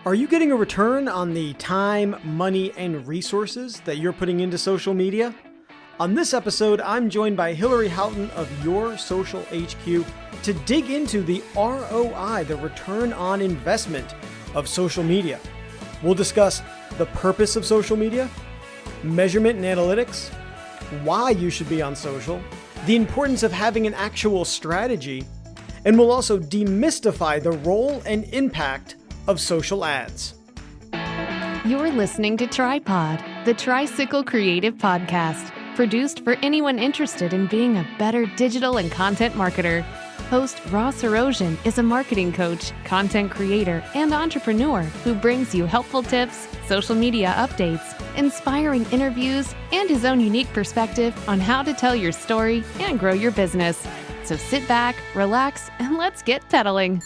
Are you getting a return on the time, money, and resources that you're putting into social media? On this episode, I'm joined by Hillary Houghton of Your Social HQ to dig into the ROI, the return on investment of social media. We'll discuss the purpose of social media, measurement and analytics, why you should be on social, the importance of having an actual strategy, and we'll also demystify the role and impact of social ads. You're listening to Tripod, the Tricycle Creative podcast, produced for anyone interested in being a better digital and content marketer. Host Ross Erosion is a marketing coach, content creator, and entrepreneur who brings you helpful tips, social media updates, inspiring interviews, and his own unique perspective on how to tell your story and grow your business. So sit back, relax, and let's get pedaling.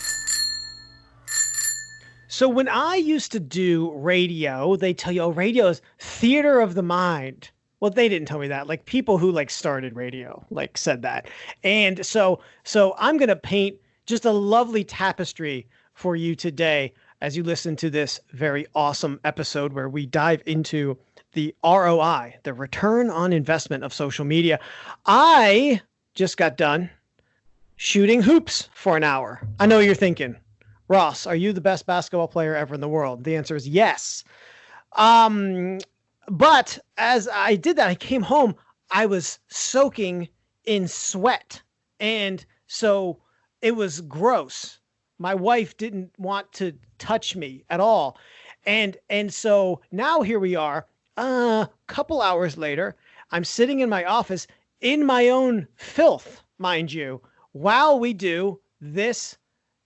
So when I used to do radio, they tell you, oh, radio is theater of the mind. Well, they didn't tell me that. Like people who started radio, said that. And so I'm going to paint just a lovely tapestry for you today as you listen to this very awesome episode where we dive into the ROI, the return on investment of social media. I just got done shooting hoops for an hour. I know you're thinking, Ross, are you the best basketball player ever in the world? The answer is yes. But as I did that, I came home, I was soaking in sweat. And so it was gross. My wife didn't want to touch me at all. And so now here we are, a couple hours later, I'm sitting in my office in my own filth, mind you, while we do this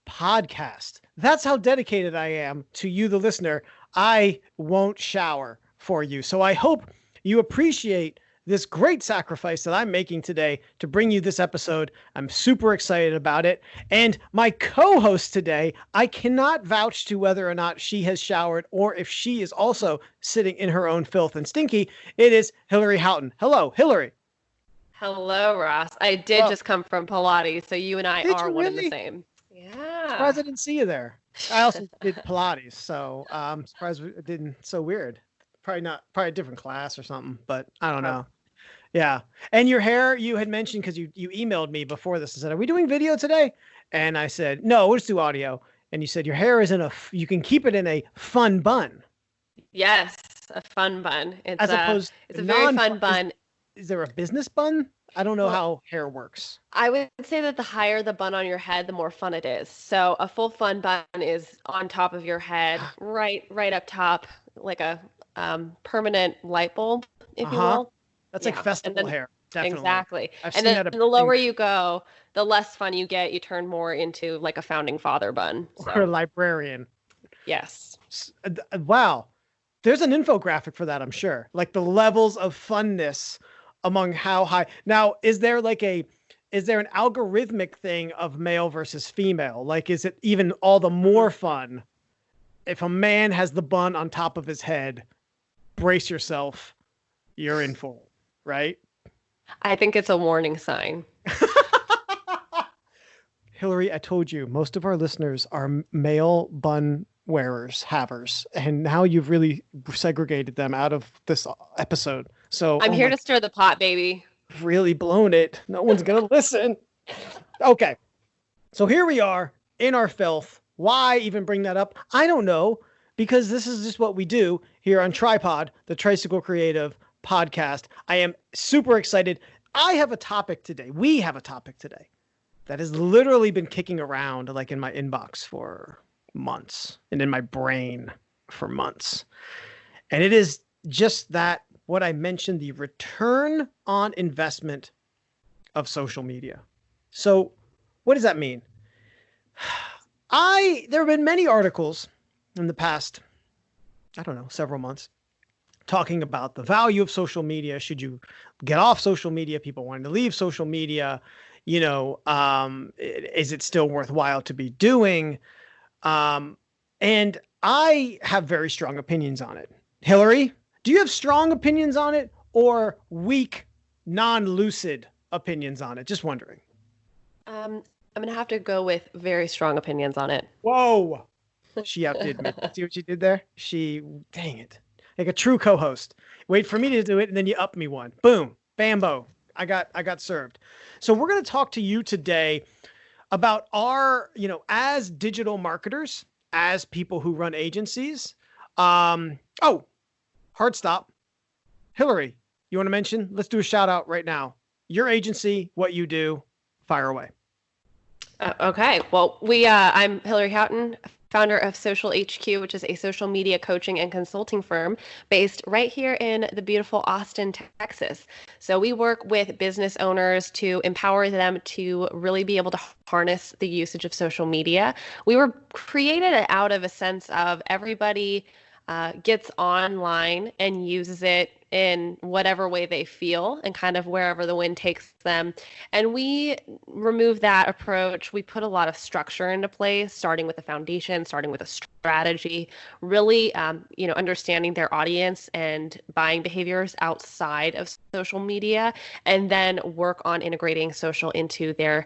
podcast. That's how dedicated I am to you, the listener. I won't shower for you. So I hope you appreciate this great sacrifice that I'm making today to bring you this episode. I'm super excited about it. And my co-host today, I cannot vouch to whether or not she has showered or if she is also sitting in her own filth and stinky. It is Hillary Houghton. Hello, Hillary. Hello, Ross. I did just come from Pilates, so you and I are one and the same. Yeah. Surprised I didn't see you there. I also did Pilates, so I'm surprised it didn't. So weird. Probably a different class or something, but I don't know. Yeah. And your hair, you had mentioned, because you emailed me before this and said, are we doing video today? And I said, no, we'll just do audio. And you said your hair is you can keep it in a fun bun. Yes, a fun bun. It's a very fun bun. Is there a business bun? I don't know how hair works. I would say that the higher the bun on your head, the more fun it is. So a full fun bun is on top of your head, right up top, like a permanent light bulb, if you will. That's like festival hair. Definitely. Exactly. And then the lower you go, the less fun you get. You turn more into like a founding father bun. Or a librarian. Yes. Wow. There's an infographic for that, I'm sure. Like the levels of funness among how high. Now, is there an algorithmic thing of male versus female? Like, is it even all the more fun if a man has the bun on top of his head? Brace yourself. You're in for it, right? I think it's a warning sign. Hillary, I told you, most of our listeners are male bun havers, and now you've really segregated them out of this episode. So I'm here to stir the pot, baby. Really blown it. No one's gonna listen. Okay, so here we are in our filth. Why even bring that up? I don't know, because this is just what we do here on Tripod, the Tricycle Creative podcast. I am super excited. I have a topic today. We have a topic today that has literally been kicking around like in my inbox for months and in my brain for months. And it is just that, what I mentioned, the return on investment of social media. So what does that mean? There have been many articles in the past, several months, talking about the value of social media. Should you get off social media? People wanting to leave social media. Is it still worthwhile to be doing? And I have very strong opinions on it. Hillary, do you have strong opinions on it or weak, non-lucid opinions on it? Just wondering. I'm going to have to go with very strong opinions on it. Whoa. She outdid me. See what she did there? Dang it. Like a true co-host. Wait for me to do it, and then you up me one. Boom. Bambo. I got served. So we're going to talk to you today about our, as digital marketers, as people who run agencies. Hard stop. Hillary, you want to mention? Let's do a shout out right now. Your agency, what you do, fire away. Okay. Well, I'm Hillary Houghton, founder of Social HQ, which is a social media coaching and consulting firm based right here in the beautiful Austin, Texas. So we work with business owners to empower them to really be able to harness the usage of social media. We were created out of a sense of everybody gets online and uses it in whatever way they feel and kind of wherever the wind takes them. And we remove that approach. We put a lot of structure into place, starting with a foundation, starting with a strategy, really, understanding their audience and buying behaviors outside of social media, and then work on integrating social into their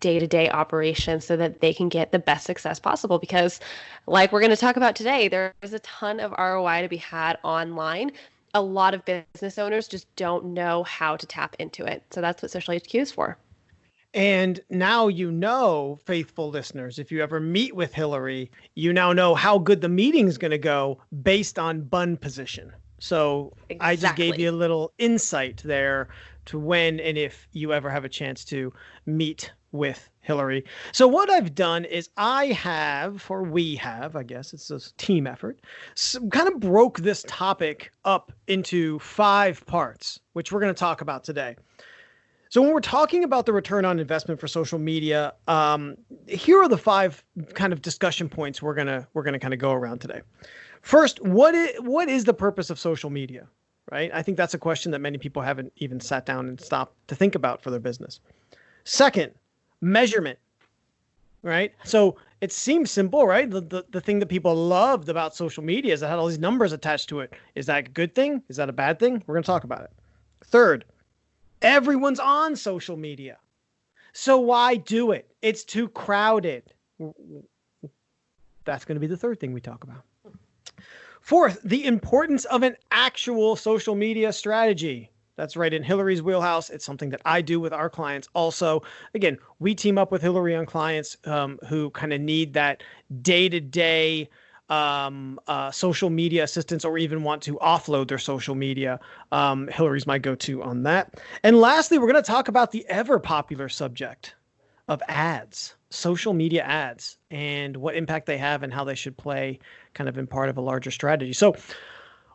day-to-day operations so that they can get the best success possible. Because like we're going to talk about today, there is a ton of ROI to be had online. A lot of business owners just don't know how to tap into it. So that's what Social HQ is for. And now, faithful listeners, if you ever meet with Hillary, you now know how good the meeting's going to go based on bun position. So exactly. I just gave you a little insight there to when and if you ever have a chance to meet with Hillary. So what I've done is we have, I guess it's a team effort, kind of broke this topic up into 5 parts, which we're going to talk about today. So when we're talking about the return on investment for social media, here are the 5 kind of discussion points we're gonna kind of go around today. First, what is the purpose of social media, right? I think that's a question that many people haven't even sat down and stopped to think about for their business. Second, measurement, right? So it seems simple, right? The thing that people loved about social media is it had all these numbers attached to it. Is that a good thing? Is that a bad thing? We're going to talk about it. Third, everyone's on social media. So why do it? It's too crowded. That's going to be the third thing we talk about. Fourth, the importance of an actual social media strategy. That's right in Hillary's wheelhouse. It's something that I do with our clients also. Again, we team up with Hillary on clients who kind of need that day-to-day social media assistance or even want to offload their social media. Hillary's my go-to on that. And lastly, we're going to talk about the ever popular subject of ads, social media ads, and what impact they have and how they should play kind of in part of a larger strategy. So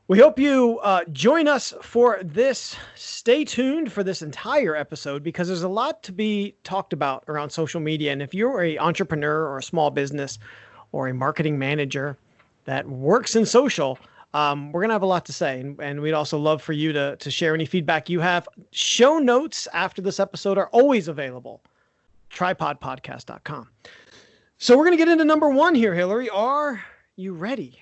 we hope you join us for this. Stay tuned for this entire episode because there's a lot to be talked about around social media. And if you're an entrepreneur or a small business or a marketing manager that works in social, we're going to have a lot to say. And we'd also love for you to share any feedback you have. Show notes after this episode are always available. tripodpodcast.com. So we're going to get into number 1 here, Hillary. Are you ready?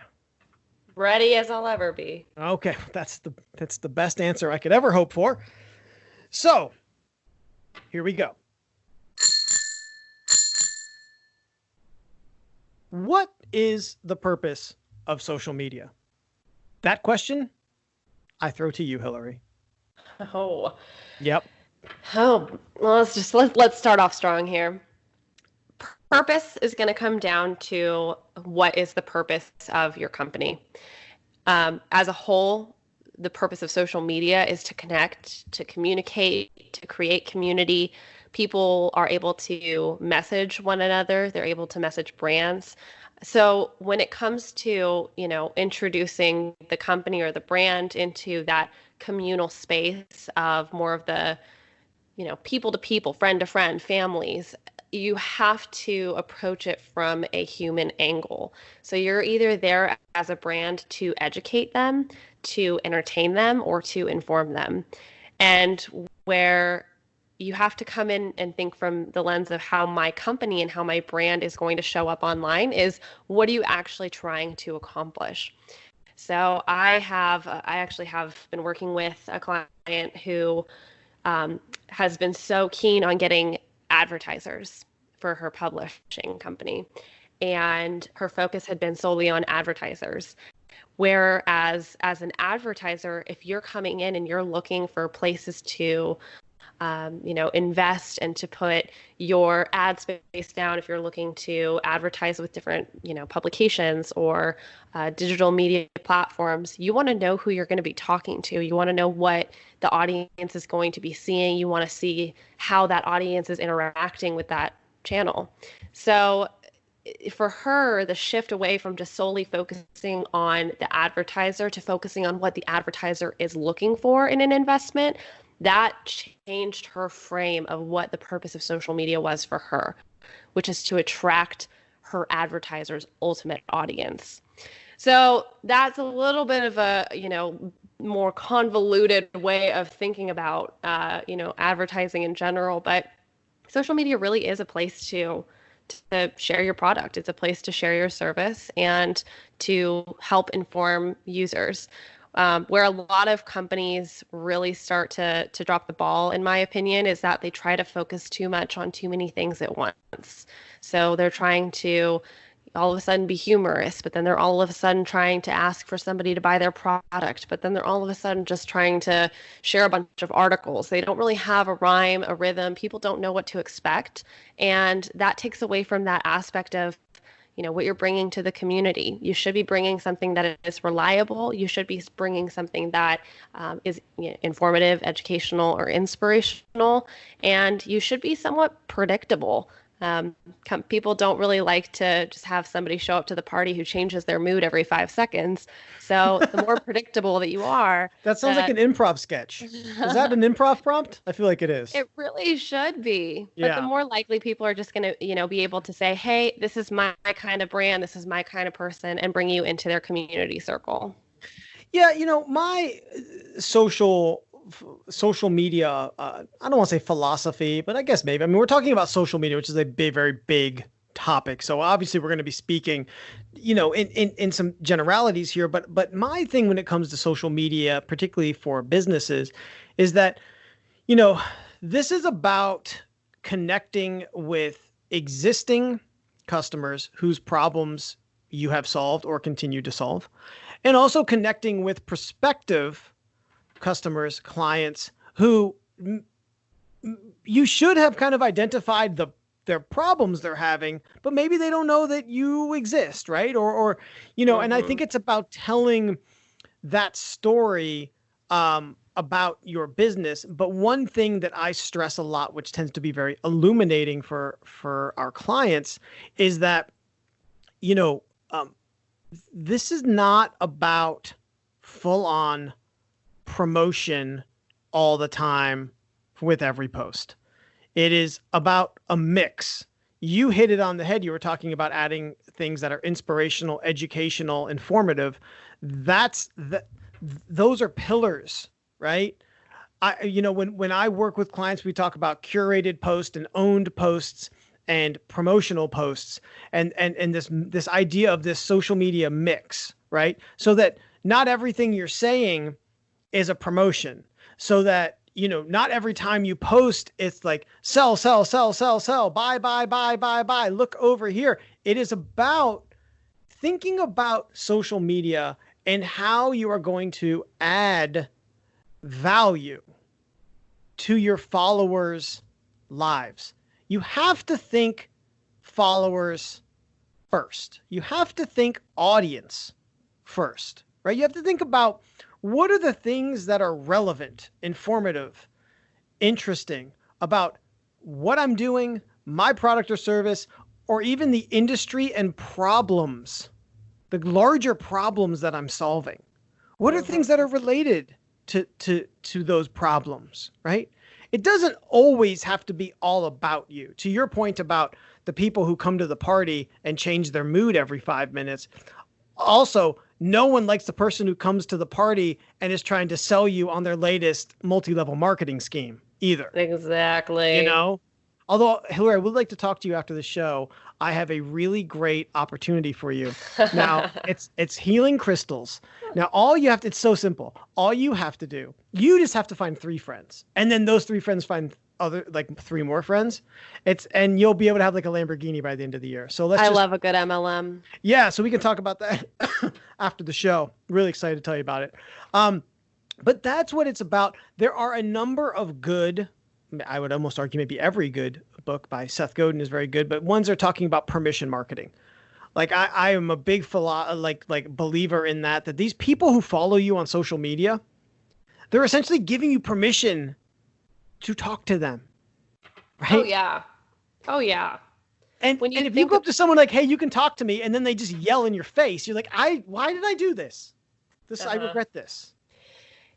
Ready as I'll ever be. Okay, that's the best answer I could ever hope for. So, here we go. What is the purpose of social media? That question, I throw to you, Hillary. Oh. Yep. Oh, well, let's start off strong here. Purpose is going to come down to what is the purpose of your company. As a whole, the purpose of social media is to connect, to communicate, to create community. People are able to message one another. They're able to message brands. So when it comes to, introducing the company or the brand into that communal space of more of the, people to people, friend to friend, families, you have to approach it from a human angle. So you're either there as a brand to educate them, to entertain them, or to inform them. And where you have to come in and think from the lens of how my company and how my brand is going to show up online is, what are you actually trying to accomplish? So I actually have been working with a client who has been so keen on getting advertisers for her publishing company. and her focus had been solely on advertisers. Whereas as an advertiser, if you're coming in and you're looking for places to invest and to put your ad space down, if you're looking to advertise with different, publications or digital media platforms, you want to know who you're going to be talking to. You want to know what the audience is going to be seeing. You want to see how that audience is interacting with that channel. So for her, the shift away from just solely focusing on the advertiser to focusing on what the advertiser is looking for in an investment, that changed her frame of what the purpose of social media was for her, which is to attract her advertiser's ultimate audience. So that's a little bit of a, more convoluted way of thinking about, advertising in general. But social media really is a place to share your product. It's a place to share your service and to help inform users. Where a lot of companies really start to drop the ball, in my opinion, is that they try to focus too much on too many things at once. So they're trying to all of a sudden be humorous, but then they're all of a sudden trying to ask for somebody to buy their product, but then they're all of a sudden just trying to share a bunch of articles. They don't really have a rhyme, a rhythm. People don't know what to expect. And that takes away from that aspect of what you're bringing to the community. You should be bringing something that is reliable. You should be bringing something that is informative, educational, or inspirational, and you should be somewhat predictable. People don't really like to just have somebody show up to the party who changes their mood every 5 seconds. So the more predictable that you are. That sounds like an improv sketch. Is that an improv prompt? I feel like it is. It really should be. But Yeah. the more likely people are just going to, be able to say, hey, this is my kind of brand, this is my kind of person, and bring you into their community circle. Yeah, my social media, I don't want to say philosophy, but I guess maybe. I mean, we're talking about social media, which is a very big topic. So obviously we're going to be speaking, in some generalities here, but my thing when it comes to social media, particularly for businesses, is that, this is about connecting with existing customers whose problems you have solved or continue to solve, and also connecting with prospective customers, clients who you should have kind of identified their problems they're having, but maybe they don't know that you exist, right? Or and I think it's about telling that story about your business. But one thing that I stress a lot, which tends to be very illuminating for our clients, is that this is not about full on promotion all the time with every post. It is about a mix. You hit it on the head. You were talking about adding things that are inspirational, educational, informative. Those are pillars, right? When I work with clients, we talk about curated posts and owned posts and promotional posts and this idea of this social media mix, right? So that not everything you're saying is a promotion, so that, not every time you post, it's like sell, sell, sell, sell, sell, buy, buy, buy, buy, buy, look over here. It is about thinking about social media and how you are going to add value to your followers' lives. You have to think followers first. You have to think audience first, right? You have to think about what are the things that are relevant, informative, interesting about what I'm doing, my product or service, or even the industry and problems, the larger problems that I'm solving. What are things that are related to those problems, right? It doesn't always have to be all about you. To your point about the people who come to the party and change their mood every 5 minutes. Also, no one likes the person who comes to the party and is trying to sell you on their latest multi-level marketing scheme either. Exactly. Although, Hillary, I would like to talk to you after the show. I have a really great opportunity for you. Now, it's healing crystals. Now, it's so simple. All you have to do, you just have to find 3 friends. And then those 3 friends find like 3 more friends. And you'll be able to have like a Lamborghini by the end of the year. So I love a good MLM. yeah, so we can talk about that after the show. Really excited to tell you about it. But that's what it's about. There are a number of good, I would almost argue maybe every good book by Seth Godin is very good, but ones are talking about permission marketing. Like I am a big believer in that these people who follow you on social media, they're essentially giving you permission to talk to them. Right? Oh yeah. Oh yeah. And if you go up to someone like, hey, you can talk to me, and then they just yell in your face, you're like, why did I do this? I regret this.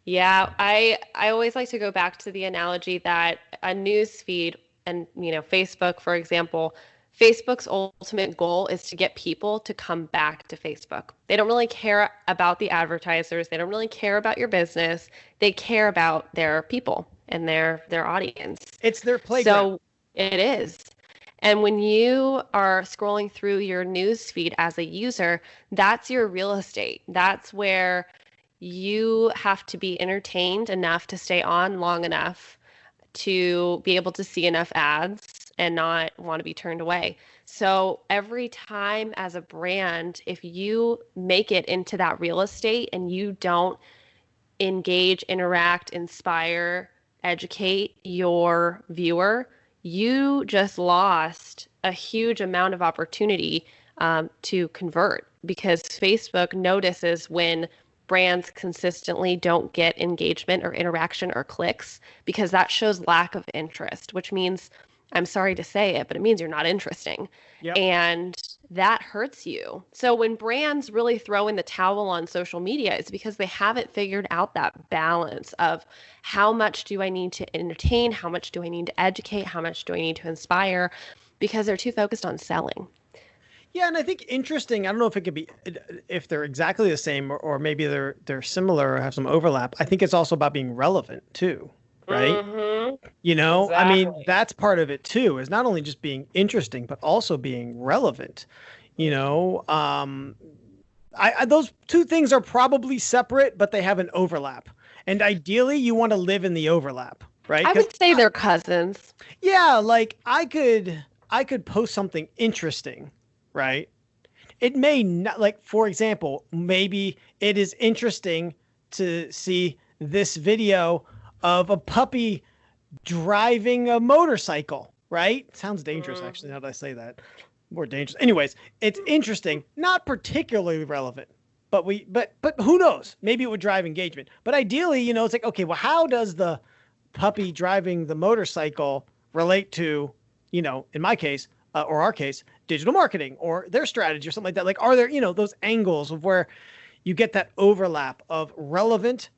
Yeah, I always like to go back to the analogy that a news feed and, Facebook, for example, Facebook's ultimate goal is to get people to come back to Facebook. They don't really care about the advertisers. They don't really care about your business. They care about their people and their audience. It's their playground. So it is. And when you are scrolling through your news feed as a user, that's your real estate. That's where you have to be entertained enough to stay on long enough to be able to see enough ads and not want to be turned away. So every time as a brand, if you make it into that real estate and you don't engage, interact, inspire, educate your viewer, you just lost a huge amount of opportunity to convert, because Facebook notices when brands consistently don't get engagement or interaction or clicks, because that shows lack of interest, which means, I'm sorry to say it, but it means you're not interesting. Yep. And that hurts you. So when brands really throw in the towel on social media, it's because they haven't figured out that balance of how much do I need to entertain? How much do I need to educate? How much do I need to inspire? Because they're too focused on selling. Yeah, and I think interesting, I don't know if it could be, if they're exactly the same or maybe they're similar or have some overlap. I think it's also about being relevant too, right? Mm-hmm. Exactly. I mean, that's part of it too, is not only just being interesting, but also being relevant. Those two things are probably separate, but they have an overlap. And ideally, you want to live in the overlap, right? I would say they're cousins. Yeah, like I could post something interesting, right? It may not, like, for example, maybe it is interesting to see this video of a puppy driving a motorcycle, right? Sounds dangerous, actually, now that I say that. More dangerous. Anyways, it's interesting, not particularly relevant, but who knows? Maybe it would drive engagement. But ideally, it's like, okay, well, how does the puppy driving the motorcycle relate to, in my case, or our case, digital marketing or their strategy or something like that? Like, are there, those angles of where you get that overlap of relevant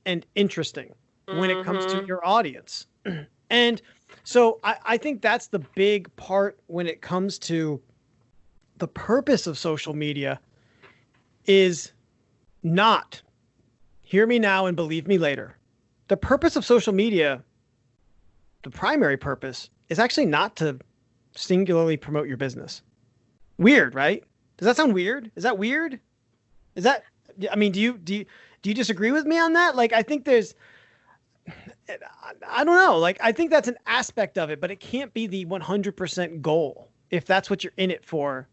and interesting when it comes to your audience? And so I think that's the big part when it comes to the purpose of social media is not, hear me now and believe me later. The purpose of social media, the primary purpose, is actually not to singularly promote your business. Weird, right? Does that sound weird? Is that weird? Do you disagree with me on that? Like, I think I don't know. Like, I think that's an aspect of it, but it can't be the 100% goal. If that's what you're in it for,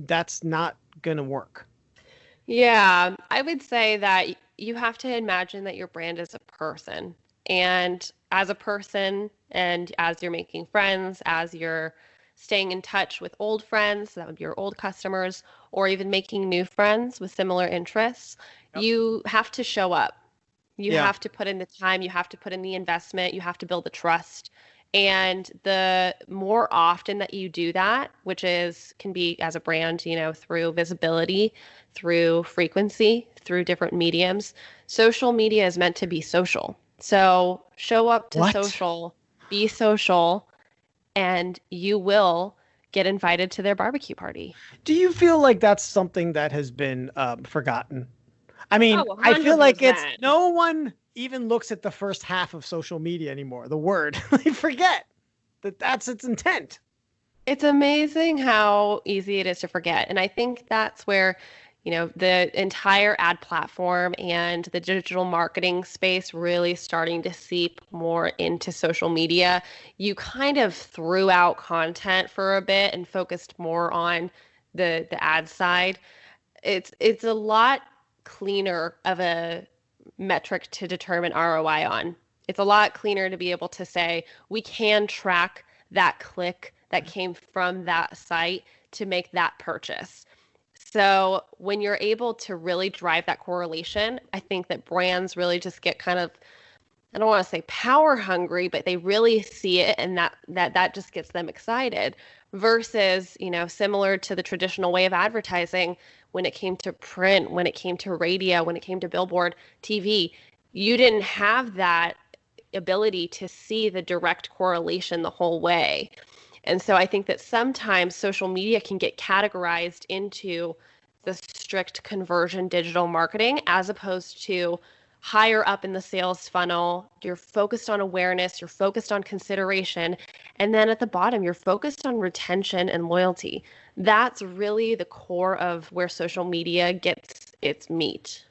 that's not going to work. Yeah, I would say that you have to imagine that your brand is a person. And as a person, and as you're making friends, as you're staying in touch with old friends, that would be your old customers, or even making new friends with similar interests, you have to show up. You have to put in the time, you have to put in the investment, you have to build the trust. And the more often that you do that, which can be as a brand, through visibility, through frequency, through different mediums, social media is meant to be social. So show up to social, be social, and you will get invited to their barbecue party. Do you feel like that's something that has been forgotten? I mean, 100%. I feel like no one even looks at the first half of social media anymore. The word, they forget that's its intent. It's amazing how easy it is to forget. And I think that's where the entire ad platform and the digital marketing space really starting to seep more into social media, you kind of threw out content for a bit and focused more on the ad side. It's a lot cleaner of a metric to determine ROI on. It's a lot cleaner to be able to say we can track that click that came from that site to make that purchase. So when you're able to really drive that correlation, I think that brands really just get kind of, I don't want to say power hungry, but they really see it, and that just gets them excited. Versus, similar to the traditional way of advertising, when it came to print, when it came to radio, when it came to billboard, TV, you didn't have that ability to see the direct correlation the whole way. And so I think that sometimes social media can get categorized into the strict conversion digital marketing as opposed to higher up in the sales funnel. You're focused on awareness, you're focused on consideration, and then at the bottom, you're focused on retention and loyalty. That's really the core of where social media gets its meat.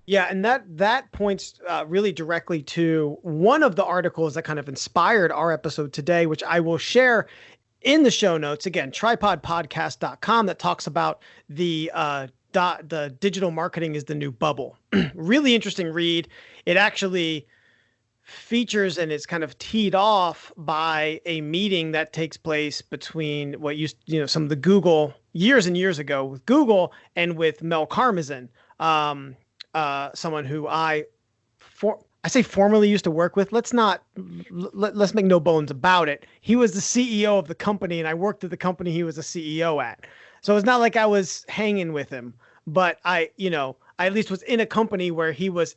Yeah, and that points really directly to one of the articles that kind of inspired our episode today, which I will share in the show notes. Again, tripodpodcast.com, that talks about the digital marketing is the new bubble. Really interesting read. It actually features and is kind of teed off by a meeting that takes place between what used, some of the Google years and years ago with Google and with Mel Karmazin. Someone who I say formerly used to work with. Let's make no bones about it. He was the CEO of the company, and I worked at the company he was a CEO at. So it's not like I was hanging with him, but I at least was in a company where he was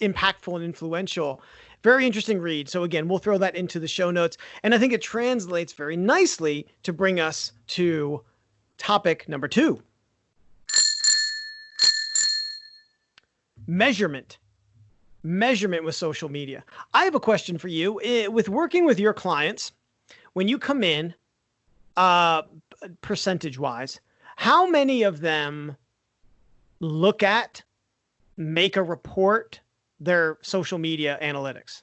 impactful and influential. Very interesting read. So again, we'll throw that into the show notes. And I think it translates very nicely to bring us to topic number 2. Measurement with social media. I have a question for you. With working with your clients, when you come in, percentage-wise, how many of them look at, make a report, their social media analytics?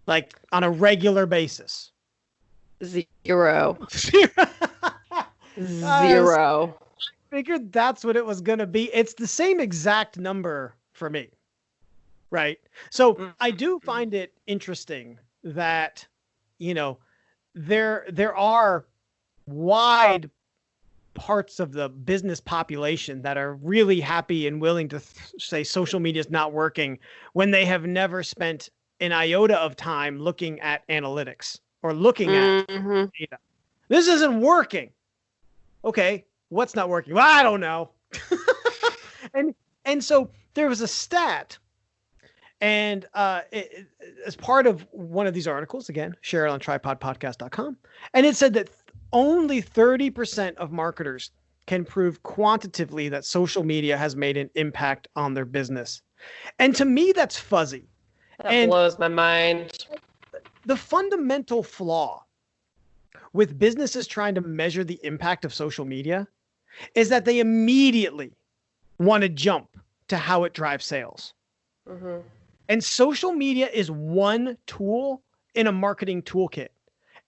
Like on a regular basis? 0. 0. I figured that's what it was going to be. It's the same exact number for me, right? So I do find it interesting that, there are wide parts of the business population that are really happy and willing to say social media is not working when they have never spent an iota of time looking at analytics or looking at data. This isn't working. Okay, what's not working? Well, I don't know. And so there was a stat, and as part of one of these articles, again, share it on tripodpodcast.com, and it said that only 30% of marketers can prove quantitatively that social media has made an impact on their business. And to me, that's fuzzy. That blows my mind. The fundamental flaw with businesses trying to measure the impact of social media is that they immediately want to jump to how it drives sales. Mm-hmm. And social media is one tool in a marketing toolkit.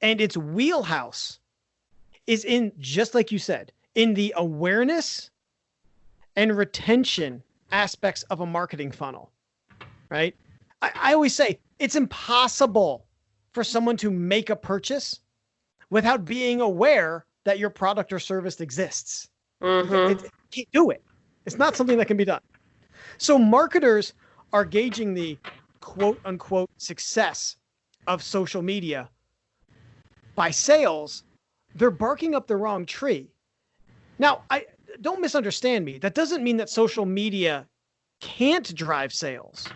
And its wheelhouse is in, just like you said, in the awareness and retention aspects of a marketing funnel, right? I always say it's impossible for someone to make a purchase without being aware that your product or service exists. Mm-hmm. You can't do it. It's not something that can be done. So marketers are gauging the quote unquote success of social media by sales. They're barking up the wrong tree. Now, don't misunderstand me. That doesn't mean that social media can't drive sales,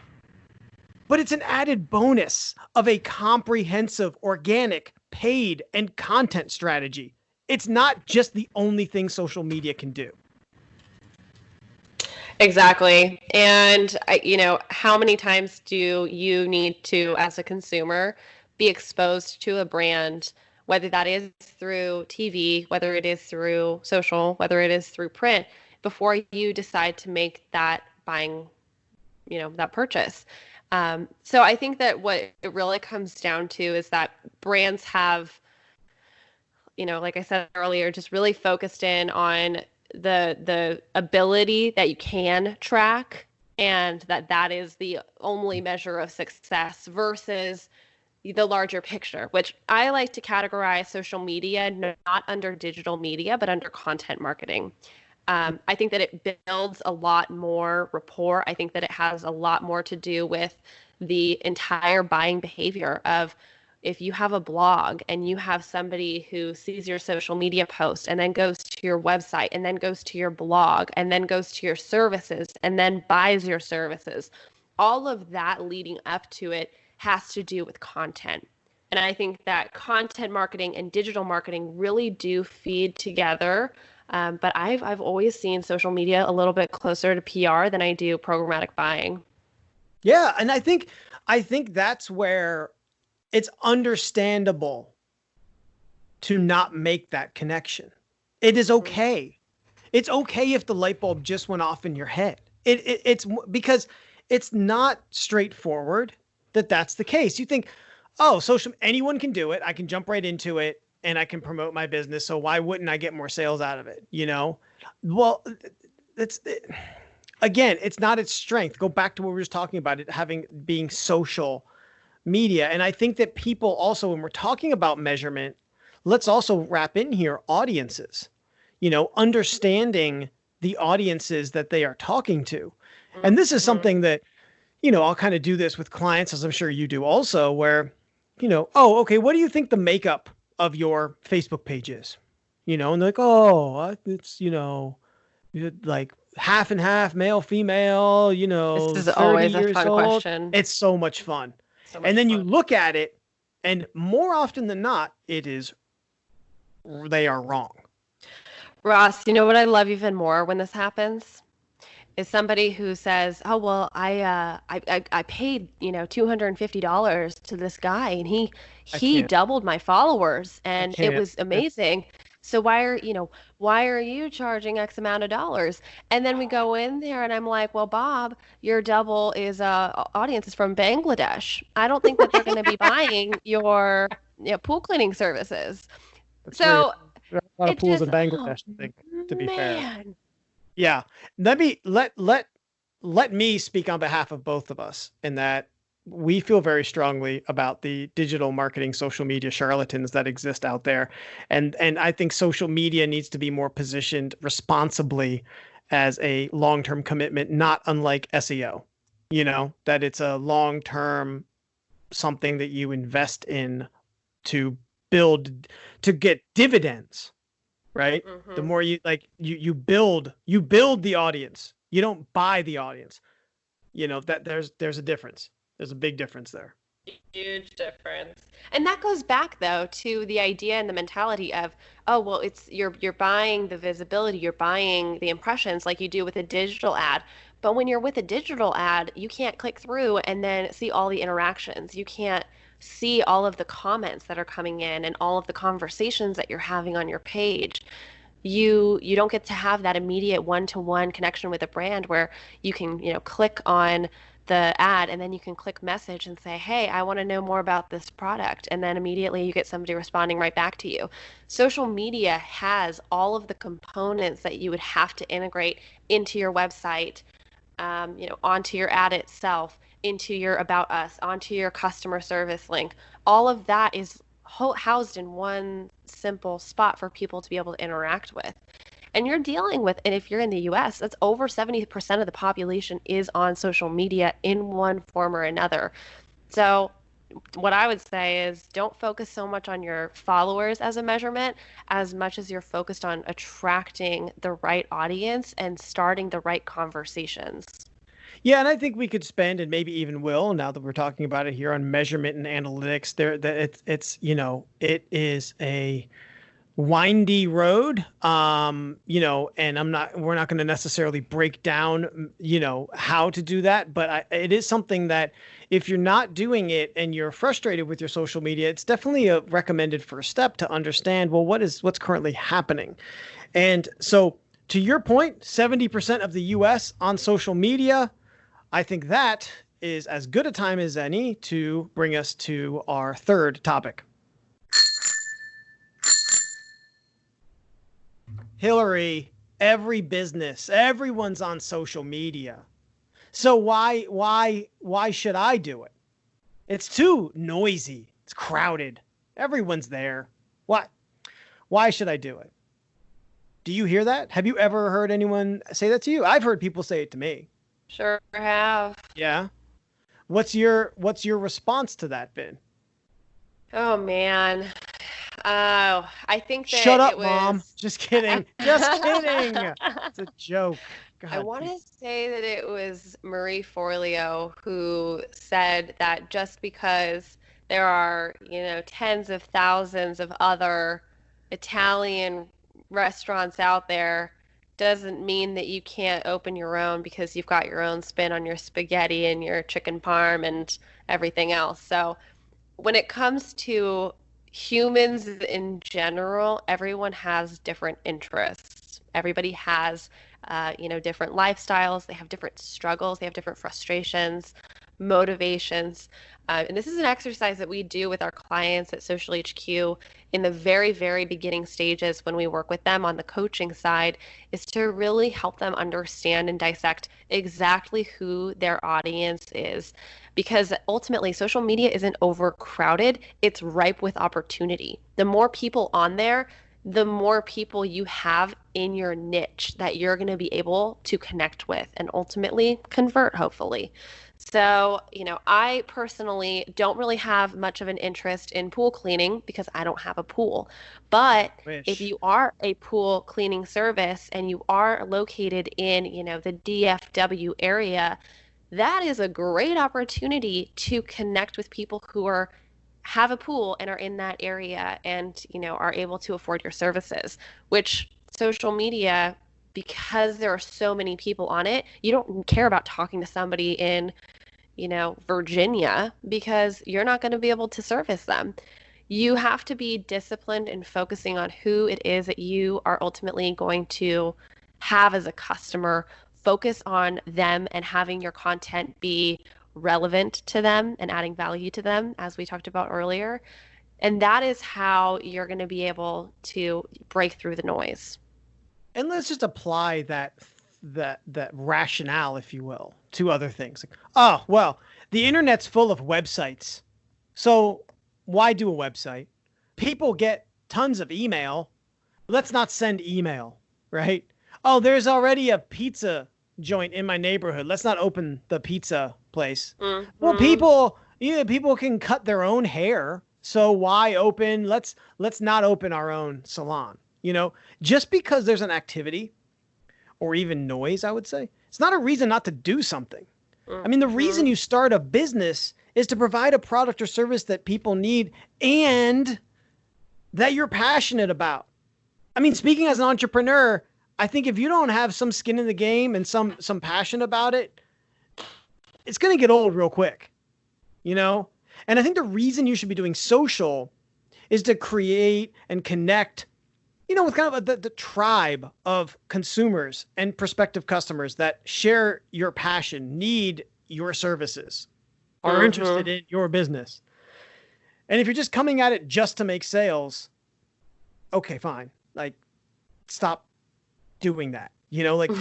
but it's an added bonus of a comprehensive, organic, paid, and content strategy. It's not just the only thing social media can do. Exactly. And, how many times do you need to, as a consumer, be exposed to a brand, whether that is through TV, whether it is through social, whether it is through print, before you decide to make that buying, that purchase. So I think that what it really comes down to is that brands have, like I said earlier, just really focused in on the ability that you can track, and that is the only measure of success versus the larger picture, which I like to categorize social media not under digital media, but under content marketing. I think that it builds a lot more rapport. I think that it has a lot more to do with the entire buying behavior of, if you have a blog and you have somebody who sees your social media post and then goes to your website and then goes to your blog and then goes to your services and then buys your services, all of that leading up to it has to do with content. And I think that content marketing and digital marketing really do feed together. But I've always seen social media a little bit closer to PR than I do programmatic buying. Yeah, and I think that's where it's understandable to not make that connection. It is okay. It's okay if the light bulb just went off in your head. It's because it's not straightforward that's the case. You think, oh, anyone can do it. I can jump right into it and I can promote my business. So why wouldn't I get more sales out of it? Well, again, it's not its strength. Go back to what we were just talking about, it being social media. And I think that people also, when we're talking about measurement, let's also wrap in here audiences, understanding the audiences that they are talking to. And this is something that, I'll kind of do this with clients, as I'm sure you do also, where, oh, okay, what do you think the makeup of your Facebook page is? And they're like, oh, it's, like half and half, male, female, This is always a fun question. It's so much fun. And then you look at it, and more often than not, they are wrong. Ross, you know what I love even more when this happens? Is somebody who says, oh, well, I paid, $250 to this guy and he doubled my followers and it was amazing. So why are you charging X amount of dollars? And then we go in there and I'm like, well, Bob, your double is audience is from Bangladesh. I don't think that they're going to be buying your pool cleaning services. That's so there are a lot of pools in Bangladesh, I think, to be fair. Yeah. Let me speak on behalf of both of us in that we feel very strongly about the digital marketing, social media charlatans that exist out there. And I think social media needs to be more positioned responsibly as a long-term commitment, not unlike SEO, that it's a long-term something that you invest in to build, to get dividends. Right. Mm-hmm. The more you you build the audience, you don't buy the audience, that there's a difference. There's a big difference there. Huge difference. And that goes back though to the idea and the mentality of, oh, well, it's you're buying the visibility, you're buying the impressions like you do with a digital ad. But when you're with a digital ad, you can't click through and then see all the interactions. You can't see all of the comments that are coming in and all of the conversations that you're having on your page. You don't get to have that immediate one-to-one connection with a brand where you can, click on the ad and then you can click message and say, hey, I want to know more about this product. And then immediately you get somebody responding right back to you. Social media has all of the components that you would have to integrate into your website, onto your ad itself, into your About Us, onto your customer service link. All of that is housed in one simple spot for people to be able to interact with. And you're dealing with, and if you're in the US, that's over 70% of the population is on social media in one form or another. So what I would say is don't focus so much on your followers as a measurement as much as you're focused on attracting the right audience and starting the right conversations. Yeah, and I think we could spend, and maybe even will, now that we're talking about it here, on measurement and analytics. It is a windy road, and we're not going to necessarily break down, how to do that. But it is something that if you're not doing it and you're frustrated with your social media, it's definitely a recommended first step to understand, well, what's currently happening. And so to your point, 70% of the US on social media. I think that is as good a time as any to bring us to our third topic. Hillary, every business, everyone's on social media. So why should I do it? It's too noisy. It's crowded. Everyone's there. Why should I do it? Do you hear that? Have you ever heard anyone say that to you? I've heard people say it to me. Sure have. Yeah. What's your response to that been? Oh man. I think that Shut up, it was... Mom. Just kidding. Just kidding. It's a joke. God. I want to say that it was Marie Forleo who said that just because there are, tens of thousands of other Italian restaurants out there doesn't mean that you can't open your own because you've got your own spin on your spaghetti and your chicken parm and everything else. So when it comes to humans in general, everyone has different interests. Everybody has, different lifestyles. They have different struggles. They have different frustrations, motivations. And this is an exercise that we do with our clients at Social HQ in the very, very beginning stages when we work with them on the coaching side, is to really help them understand and dissect exactly who their audience is. Because ultimately, social media isn't overcrowded, it's ripe with opportunity. The more people on there, the more people you have in your niche that you're going to be able to connect with and ultimately convert, hopefully. So, I personally don't really have much of an interest in pool cleaning because I don't have a pool. But if you are a pool cleaning service and you are located in, the DFW area, that is a great opportunity to connect with people who have a pool and are in that area and, are able to afford your services, which social media, because there are so many people on it, you don't care about talking to somebody in, Virginia because you're not going to be able to service them. You have to be disciplined in focusing on who it is that you are ultimately going to have as a customer. Focus on them and having your content be relevant to them and adding value to them, as we talked about earlier. And that is how you're going to be able to break through the noise. And let's just apply that rationale, if you will, to other things. Like, oh, well, the internet's full of websites. So why do a website? People get tons of email. Let's not send email, right? Oh, there's already a pizza joint in my neighborhood. Let's not open the pizza place. Mm-hmm. Well, people can cut their own hair. So why open? Let's not open our own salon. Just because there's an activity or even noise, I would say, it's not a reason not to do something. Mm-hmm. I mean, the reason you start a business is to provide a product or service that people need and that you're passionate about. I mean, speaking as an entrepreneur, I think if you don't have some skin in the game and some passion about it, it's going to get old real quick, And I think the reason you should be doing social is to create and connect, with kind of the tribe of consumers and prospective customers that share your passion, need your services, are interested in your business. And if you're just coming at it just to make sales, okay, fine. Like, stop doing that. You're like,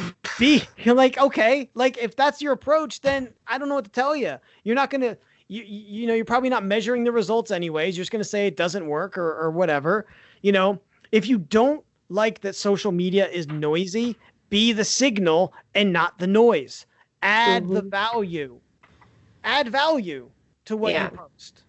okay, like if that's your approach, then I don't know what to tell you. You're not going to, you're probably not measuring the results anyways. You're just going to say it doesn't work or whatever. If you don't like that social media is noisy, be the signal and not the noise. Add the value. Add value to what you post.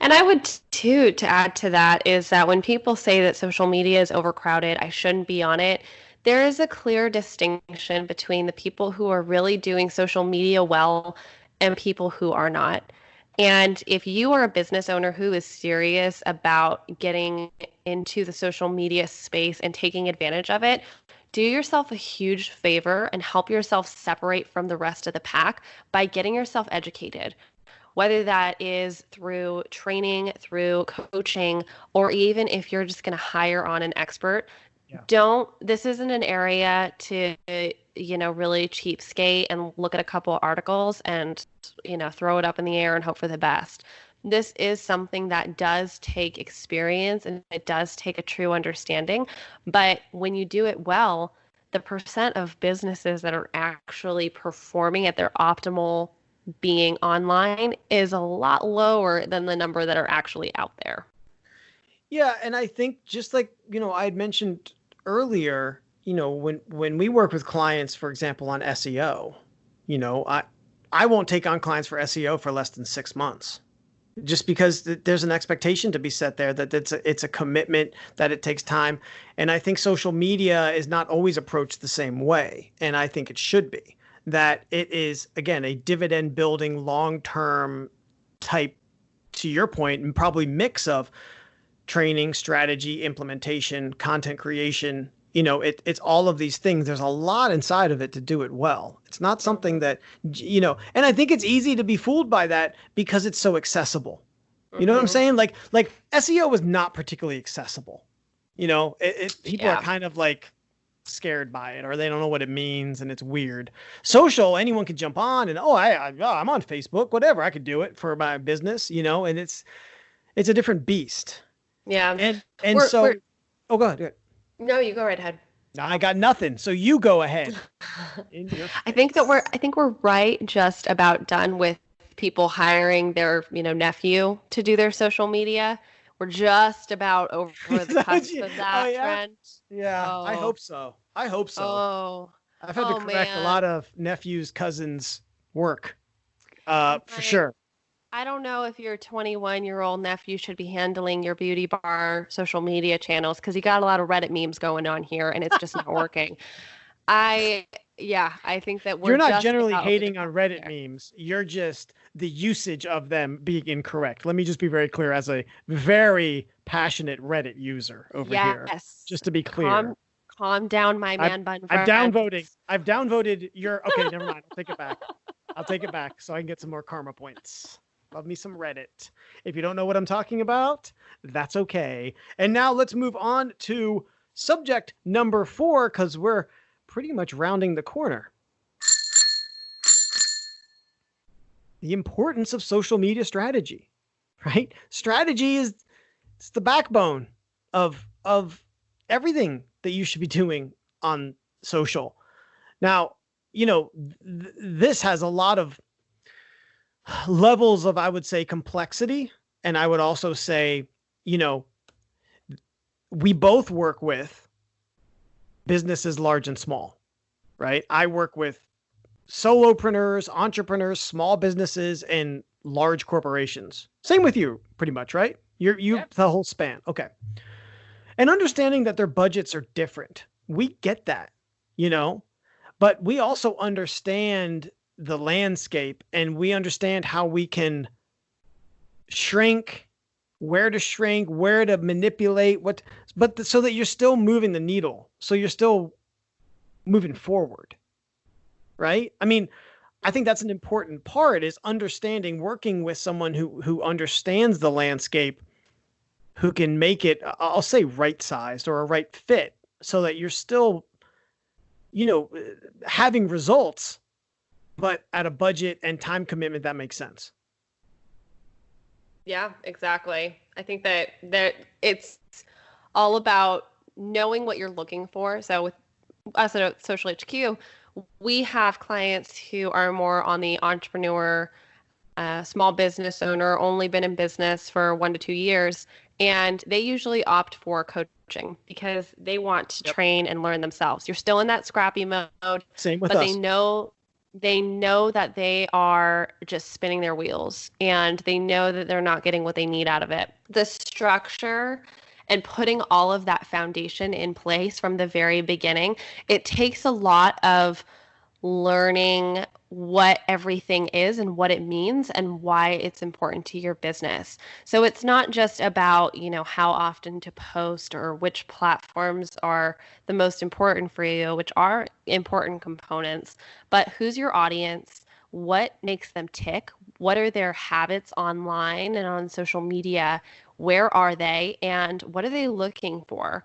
And I would too, to add to that, is that when people say that social media is overcrowded, I shouldn't be on it. There is a clear distinction between the people who are really doing social media well and people who are not. And if you are a business owner who is serious about getting into the social media space and taking advantage of it, do yourself a huge favor and help yourself separate from the rest of the pack by getting yourself educated. Whether that is through training, through coaching, or even if you're just going to hire on an expert, This isn't an area to, really cheapskate and look at a couple articles and, throw it up in the air and hope for the best. This is something that does take experience and it does take a true understanding. But when you do it well, the percent of businesses that are actually performing at their optimal being online is a lot lower than the number that are actually out there. Yeah, and I think just like, I had mentioned earlier, when we work with clients, for example, on SEO, I won't take on clients for SEO for less than 6 months. Just because there's an expectation to be set there that it's a commitment, that it takes time. And I think social media is not always approached the same way. And I think it should be, that it is, again, a dividend building long-term type, to your point, and probably mix of training, strategy, implementation, content creation. It's all of these things. There's a lot inside of it to do it well. It's not something that, and I think it's easy to be fooled by that because it's so accessible. You know what I'm saying? Like SEO is not particularly accessible. People are kind of like scared by it, or they don't know what it means, and it's weird. Social, anyone can jump on and, I'm on Facebook, whatever. I could do it for my business, and it's a different beast. Yeah. And go ahead. No, you go right ahead. I got nothing. So you go ahead. I think we're right just about done with people hiring their, nephew to do their social media. We're just about over the cusp of that trend. Yeah, oh. I hope so. Oh. I've had to correct a lot of nephews, cousins' work, for sure. I don't know if your 21-year-old nephew should be handling your beauty bar social media channels, because you got a lot of Reddit memes going on here and it's just not working. I think that you're not generally hating on Reddit memes. You're just the usage of them being incorrect. Let me just be very clear, as a very passionate Reddit user over here. Just to be clear. Calm down, my man bun. I've downvoted your. Okay, never mind. I'll take it back so I can get some more karma points. Love me some Reddit. If you don't know what I'm talking about, that's okay. And now let's move on to subject number 4, because we're pretty much rounding the corner. The importance of social media strategy, right? Strategy it's the backbone of everything that you should be doing on social. Now, this has a lot of levels of, I would say, complexity. And I would also say, we both work with businesses large and small, right? I work with solopreneurs, entrepreneurs, small businesses, and large corporations. Same with you, pretty much, right? Yep. The whole span. Okay. And understanding that their budgets are different. We get that, but we also understand the landscape, and we understand how we can shrink, where to manipulate, so that you're still moving the needle. So you're still moving forward, right? I mean, I think that's an important part, is understanding, working with someone who understands the landscape, who can make it, I'll say, right sized or a right fit, so that you're still, having results, but at a budget and time commitment that makes sense. Yeah, exactly. I think that it's all about knowing what you're looking for. So with us at Social HQ, we have clients who are more on the entrepreneur, small business owner, only been in business for 1 to 2 years, and they usually opt for coaching because they want to train and learn themselves. You're still in that scrappy mode. Same with us. But they know that they are just spinning their wheels, and they know that they're not getting what they need out of it. The structure and putting all of that foundation in place from the very beginning, it takes a lot of learning what everything is and what it means and why it's important to your business. So it's not just about, how often to post or which platforms are the most important for you, which are important components, but who's your audience? What makes them tick? What are their habits online and on social media? Where are they? And what are they looking for?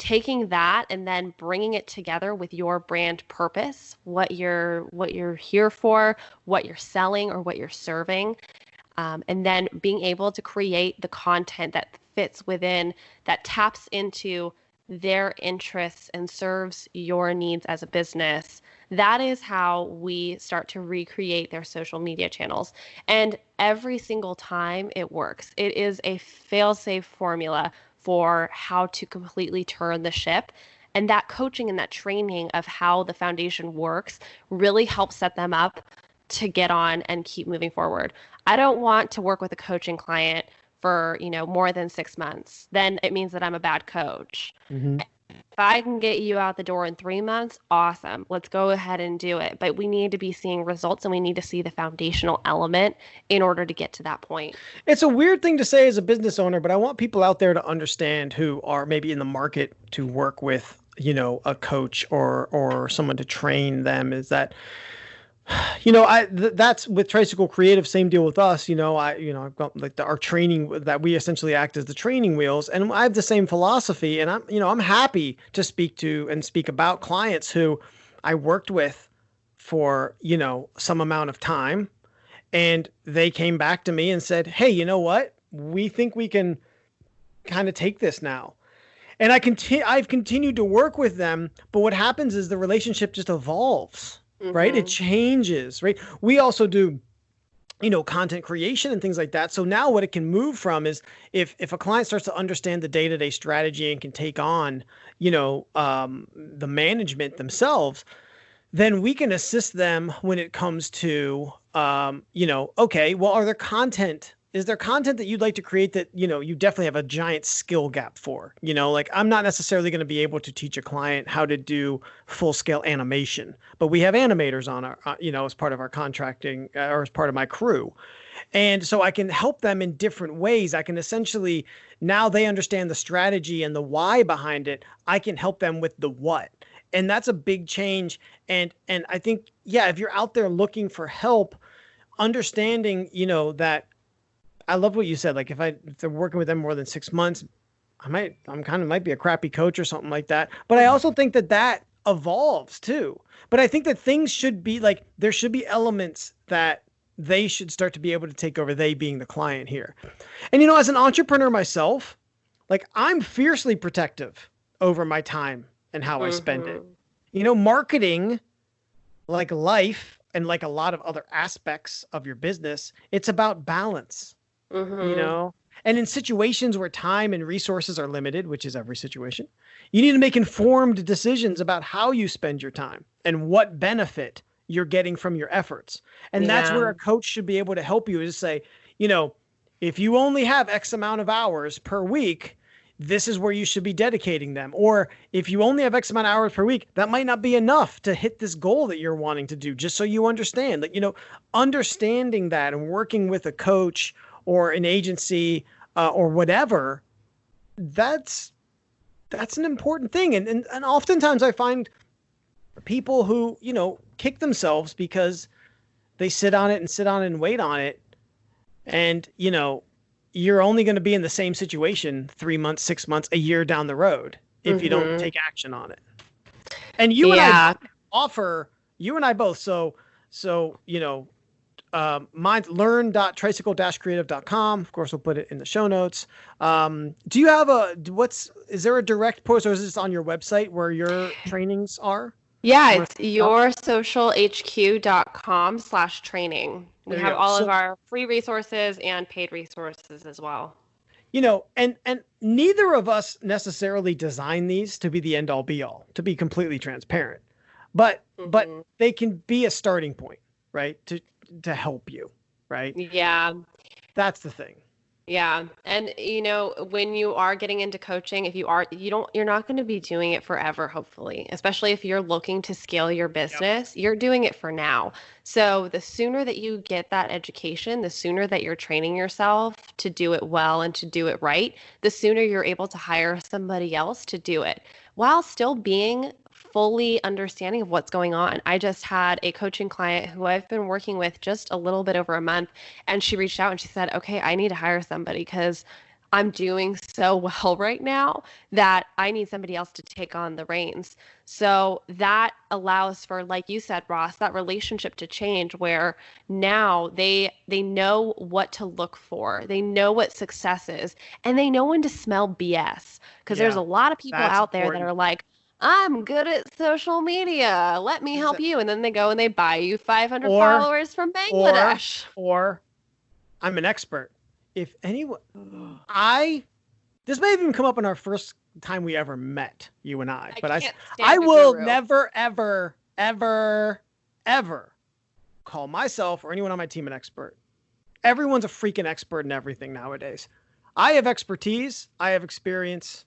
taking that and then bringing it together with your brand purpose, what you're here for, what you're selling or what you're serving, and then being able to create the content that fits within, that taps into their interests and serves your needs as a business. That is how we start to recreate their social media channels. And every single time it works. It is a fail-safe formula for how to completely turn the ship. And that coaching and that training of how the foundation works really helps set them up to get on and keep moving forward. I don't want to work with a coaching client for, more than 6 months. Then it means that I'm a bad coach. Mm-hmm. If I can get you out the door in 3 months, awesome. Let's go ahead and do it. But we need to be seeing results, and we need to see the foundational element in order to get to that point. It's a weird thing to say as a business owner, but I want people out there to understand who are maybe in the market to work with, a coach or someone to train them, is that, that's with Tricycle Creative, same deal with us. I've got like our training that we essentially act as the training wheels, and I have the same philosophy. And I'm happy to speak about clients who I worked with for, some amount of time, and they came back to me and said, "Hey, you know what? We think we can kind of take this now." And I've continued to work with them, but what happens is the relationship just evolves. Right? It changes, right? We also do, content creation and things like that. So now what it can move from is if a client starts to understand the day-to-day strategy and can take on, the management themselves, then we can assist them when it comes to, okay, well, is there content that you'd like to create that, you definitely have a giant skill gap for? Like, I'm not necessarily going to be able to teach a client how to do full scale animation, but we have animators on our, as part of our contracting or as part of my crew. And so I can help them in different ways. I can essentially, now they understand the strategy and the why behind it. I can help them with the what. And that's a big change. And I think, if you're out there looking for help, understanding, that, I love what you said. Like if they're working with them more than 6 months, might be a crappy coach or something like that. But I also think that evolves too. But I think that things should be like, there should be elements that they should start to be able to take over, they being the client here. And, as an entrepreneur myself, like I'm fiercely protective over my time and how I spend it. Marketing, like life and like a lot of other aspects of your business, it's about balance. And in situations where time and resources are limited, which is every situation, you need to make informed decisions about how you spend your time and what benefit you're getting from your efforts. And that's where a coach should be able to help you, is say, if you only have X amount of hours per week, this is where you should be dedicating them. Or if you only have X amount of hours per week, that might not be enough to hit this goal that you're wanting to do, just so you understand that, understanding that and working with a coach or an agency or whatever, that's an important thing. And oftentimes I find people who, kick themselves because they sit on it and wait on it. And, you're only going to be in the same situation 3 months, 6 months, a year down the road if you don't take action on it. And you and I both. So, mine's learn.tricycle-creative.com. Of course, we'll put it in the show notes. Do you have is there a direct post, or is this on your website where your trainings are? Yeah, it's yoursocialhq.com/training. We have all of our free resources and paid resources as well. And neither of us necessarily design these to be the end all be all, to be completely transparent, but they can be a starting point, right? To help you, right? Yeah. That's the thing. Yeah. And when you are getting into coaching, you're not going to be doing it forever, hopefully, especially if you're looking to scale your business. You're doing it for now. So the sooner that you get that education, the sooner that you're training yourself to do it well and to do it right, the sooner you're able to hire somebody else to do it while still being fully understanding of what's going on. I just had a coaching client who I've been working with just a little bit over a month, and she reached out and she said, okay, I need to hire somebody because I'm doing so well right now that I need somebody else to take on the reins. So that allows for, like you said, Ross, that relationship to change where now they know what to look for. They know what success is, and they know when to smell BS. Because there's Yeah, a lot of people that's out there that important. are like, I'm good at social media. Let me help you. And then they go and they buy you 500 Or, followers from or, Bangladesh. or I'm an expert. If anyone, this may have even come up in our first time we ever met, you and I, but can't I stand a will guru. never, ever, ever, ever call myself or anyone on my team an expert. Everyone's a freaking expert in everything nowadays. I have expertise. I have experience.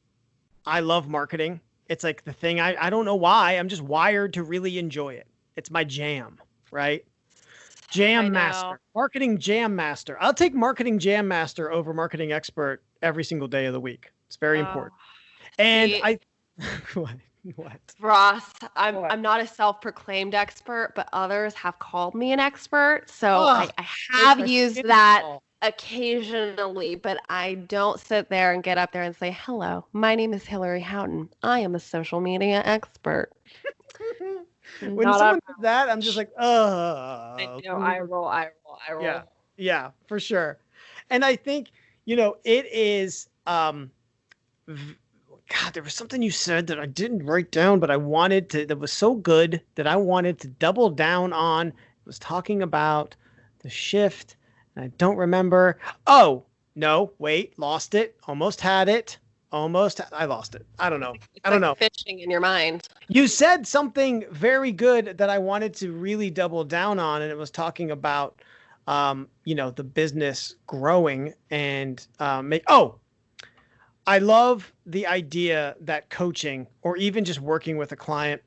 I love marketing. It's like the thing I don't know why. I'm just wired to really enjoy it. It's my jam, right? Jam master, marketing jam master. I'll take marketing jam master over marketing expert every single day of the week. It's very important. And see, what? Ross, I'm not a self-proclaimed expert, but others have called me an expert. So Oh, I have my used skin that crawl. occasionally, but I don't sit there and get up there and say, hello, my name is Hillary Houghton. I am a social media expert. When Not someone on does that, I'm just like, I oh, know, I roll, I roll, I yeah, roll. yeah, for sure. And I think, it is, God, there was something you said that I didn't write down, but that was so good that I wanted to double down on. It was talking about the shift. And I don't remember. Oh, no, wait, lost it. Almost had it. I lost it. I don't know. It's I don't like know. fishing in your mind. You said something very good that I wanted to really double down on, and it was talking about, the business growing and I love the idea that coaching or even just working with a client,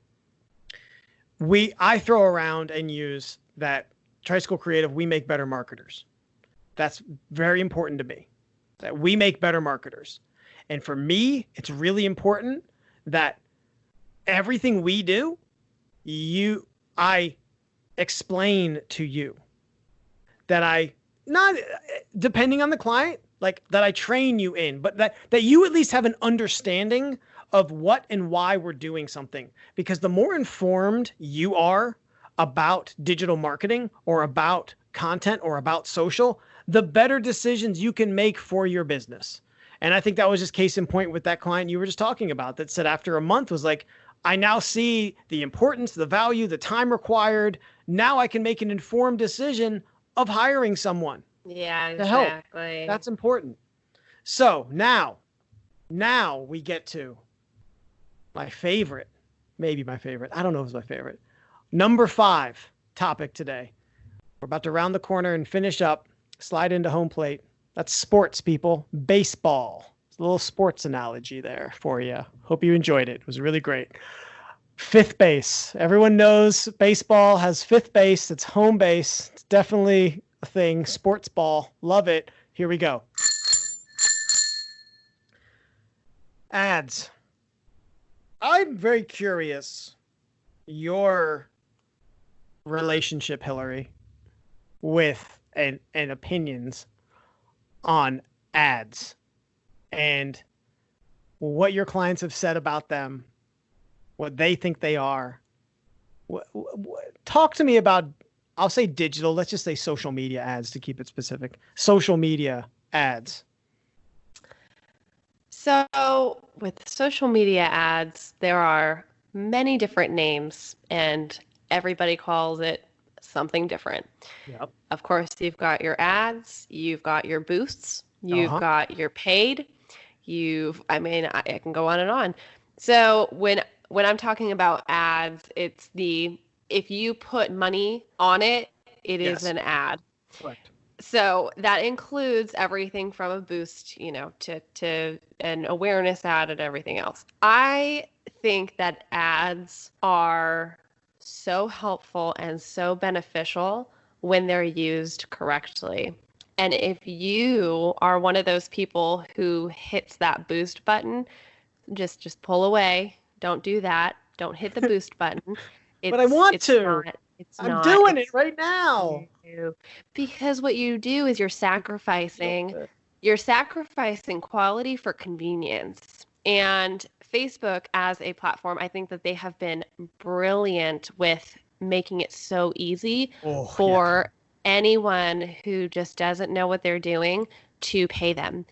I throw around and use that Tricycle Creative, we make better marketers. That's very important to me, that we make better marketers. And for me, it's really important that everything we do, I explain to you, that I not depending on the client, like that I train you in, but that you at least have an understanding of what and why we're doing something. Because the more informed you are about digital marketing or about content or about social, the better decisions you can make for your business. And I think that was just case in point with that client you were just talking about that said after a month was like, I now see the importance, the value, the time required. Now I can make an informed decision of hiring someone Yeah, to help. exactly. That's important. So now we get to my favorite, maybe my favorite. I don't know if it's my favorite. Number 5 topic today. We're about to round the corner and finish up, slide into home plate. That's sports, people. Baseball. It's a little sports analogy there for you. Hope you enjoyed it. It was really great. Fifth base. Everyone knows baseball has fifth base. It's home base. It's definitely a thing. Sports ball. Love it. Here we go. Ads. I'm very curious your relationship, Hillary, with and opinions on ads and what your clients have said about them, what they think they are. Talk to me about, I'll say digital, let's just say social media ads to keep it specific. Social media ads. So with social media ads, there are many different names and everybody calls it something different. Yep. Of course, you've got your ads, you've got your boosts, you've got your paid, I can go on and on. So when I'm talking about ads, it's if you put money on it, it is an ad. Correct. So that includes everything from a boost, to an awareness ad and everything else. I think that ads are so helpful and so beneficial when they're used correctly. And if you are one of those people who hits that boost button, just pull away. Don't do that. Don't hit the boost button. But I want to. I'm doing it right now. Because what you do is you're sacrificing You're sacrificing quality for convenience. And Facebook as a platform, I think that they have been brilliant with making it so easy Oh, yeah. for anyone who just doesn't know what they're doing to pay them.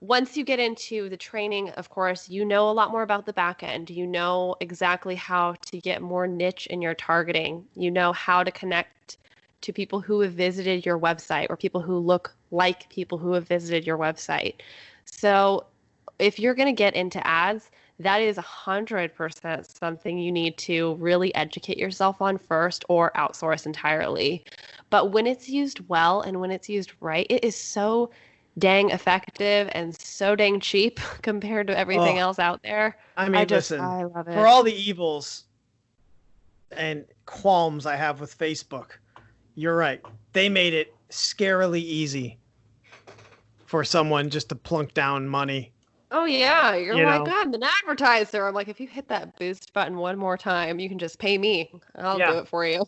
Once you get into the training, of course, you know a lot more about the back end. You know exactly how to get more niche in your targeting. You know how to connect to people who have visited your website or people who look like people who have visited your website. So if you're going to get into ads, that is 100% something you need to really educate yourself on first or outsource entirely. But when it's used well and when it's used right, it is so dang effective and so dang cheap compared to everything Oh, else out there. I mean, listen, I love for it. all the evils and qualms I have with Facebook, you're right. They made it scarily easy for someone just to plunk down money, Oh yeah, you're you like, know? I'm an advertiser. I'm like, if you hit that boost button one more time, you can just pay me. I'll do Yeah. it for you.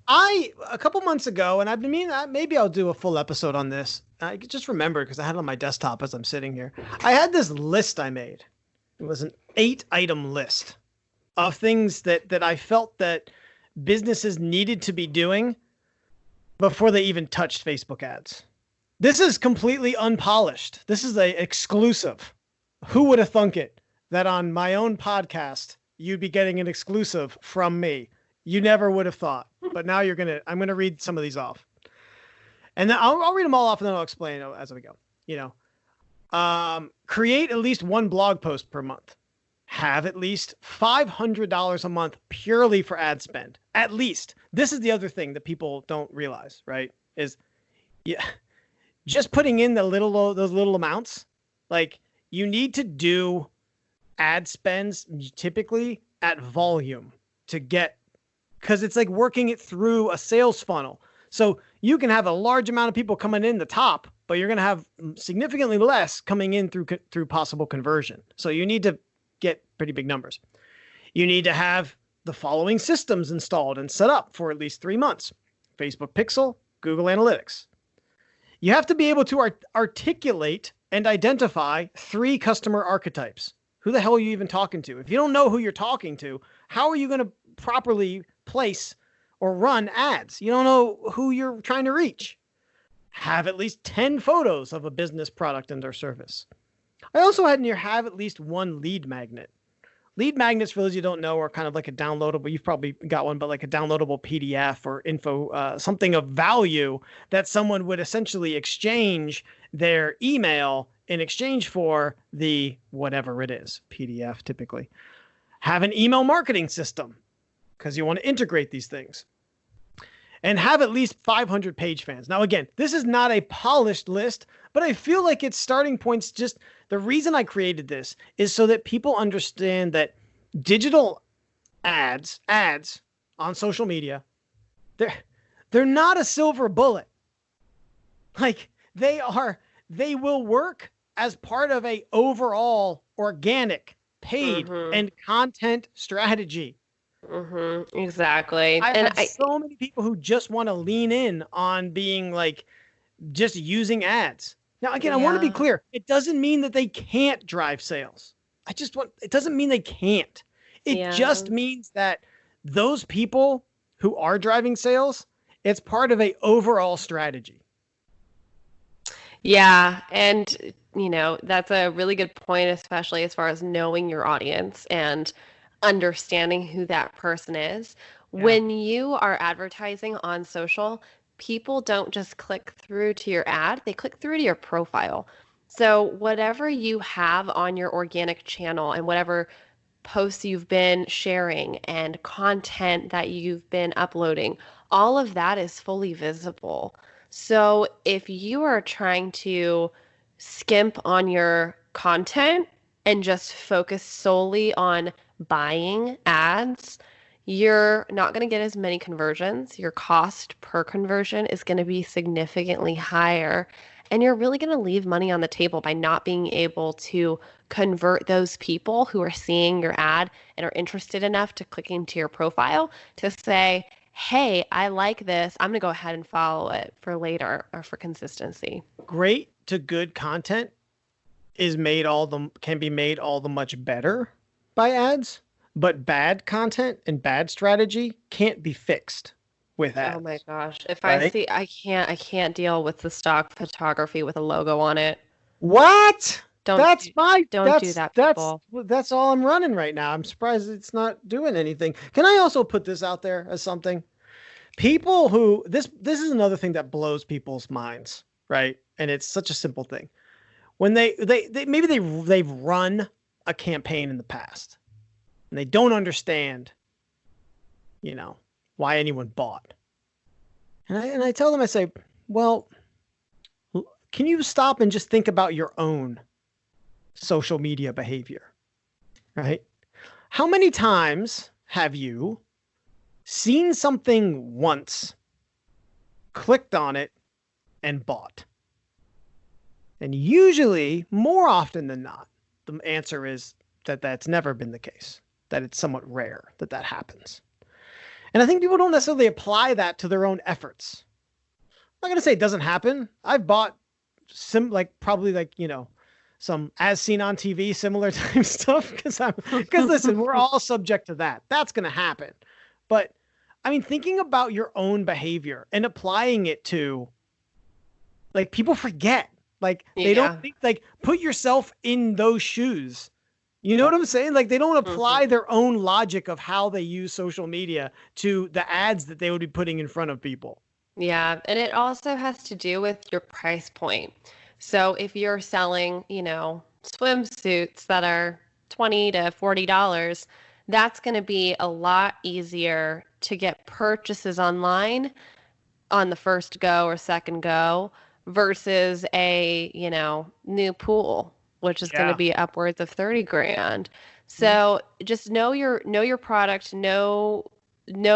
A couple months ago, and I've been meaning, maybe I'll do a full episode on this. I just remembered because I had it on my desktop as I'm sitting here. I had this list I made. It was an 8-item list of things that I felt that businesses needed to be doing before they even touched Facebook ads. This is completely unpolished. This is a exclusive. Who would have thunk it that on my own podcast you'd be getting an exclusive from me? You never would have thought. But now I'm gonna read some of these off, and then I'll read them all off, and then I'll explain as we go. Create at least one blog post per month. Have at least $500 a month purely for ad spend. At least. This is the other thing that people don't realize, right? Is yeah, just putting in those little amounts. Like, you need to do ad spends typically at volume to get, because it's like working it through a sales funnel. So you can have a large amount of people coming in the top, but you're going to have significantly less coming in through possible conversion. So you need to get pretty big numbers. You need to have the following systems installed and set up for at least 3 months: Facebook Pixel, Google Analytics. You have to be able to articulate and identify 3 customer archetypes. Who the hell are you even talking to? If you don't know who you're talking to, how are you going to properly place or run ads? You don't know who you're trying to reach. Have at least 10 photos of a business product and or service. I also had in here, have at least 1 lead magnet. Lead magnets, for those you don't know, are kind of like a downloadable, you've probably got one, but like a downloadable PDF or info, something of value that someone would essentially exchange their email in exchange for the whatever it is, PDF typically. Have an email marketing system, because you want to integrate these things. And have at least 500 page fans. Now, again, this is not a polished list, but I feel like its starting points, just the reason I created this is so that people understand that digital ads on social media, they're not a silver bullet. Like, they will work as part of a overall organic paid and content strategy. Exactly. I've had so many people who just want to lean in on being like just using ads. Now, again, I want to be clear. It doesn't mean that they can't drive sales. It doesn't mean they can't. It just means that those people who are driving sales, it's part of a overall strategy. Yeah. And, that's a really good point, especially as far as knowing your audience and understanding who that person is. Yeah. When you are advertising on social, people don't just click through to your ad, they click through to your profile. So whatever you have on your organic channel and whatever posts you've been sharing and content that you've been uploading, all of that is fully visible. So if you are trying to skimp on your content and just focus solely on buying ads, you're not going to get as many conversions. Your cost per conversion is going to be significantly higher. And you're really going to leave money on the table by not being able to convert those people who are seeing your ad and are interested enough to click into your profile to say, hey, I like this. I'm going to go ahead and follow it for later or for consistency. Great to good content can be made all the much better by ads, but bad content and bad strategy can't be fixed with Oh ads, my gosh. If I right? see, I can't deal with the stock photography with a logo on it. What? Don't That's do, my don't do that's that, that's people. that's all I'm running right now. I'm surprised it's not doing anything. Can I also put this out there as something? People who this is another thing that blows people's minds, right? And it's such a simple thing. When they maybe they've run a campaign in the past and they don't understand, you know, why anyone bought. And I tell them, I say, well, can you stop and just think about your own social media behavior, right? How many times have you seen something once, clicked on it, and bought? And usually, more often than not, the answer is that that's never been the case, that it's somewhat rare that that happens. And I think people don't necessarily apply that to their own efforts. I'm not going to say it doesn't happen. I've bought probably some as seen on TV similar type stuff because listen, we're all subject to that. That's going to happen. But I mean, thinking about your own behavior and applying it to, like, people forget. Like, they don't Yeah. think, like, put yourself in those shoes. You know what I'm saying? Like, they don't apply Mhm. their own logic of how they use social media to the ads that they would be putting in front of people. Yeah, and it also has to do with your price point. So if you're selling, swimsuits that are $20 to $40, that's going to be a lot easier to get purchases online on the first go or second go versus a, new pool, which is going to Yeah. be upwards of 30 grand. So just know your product, know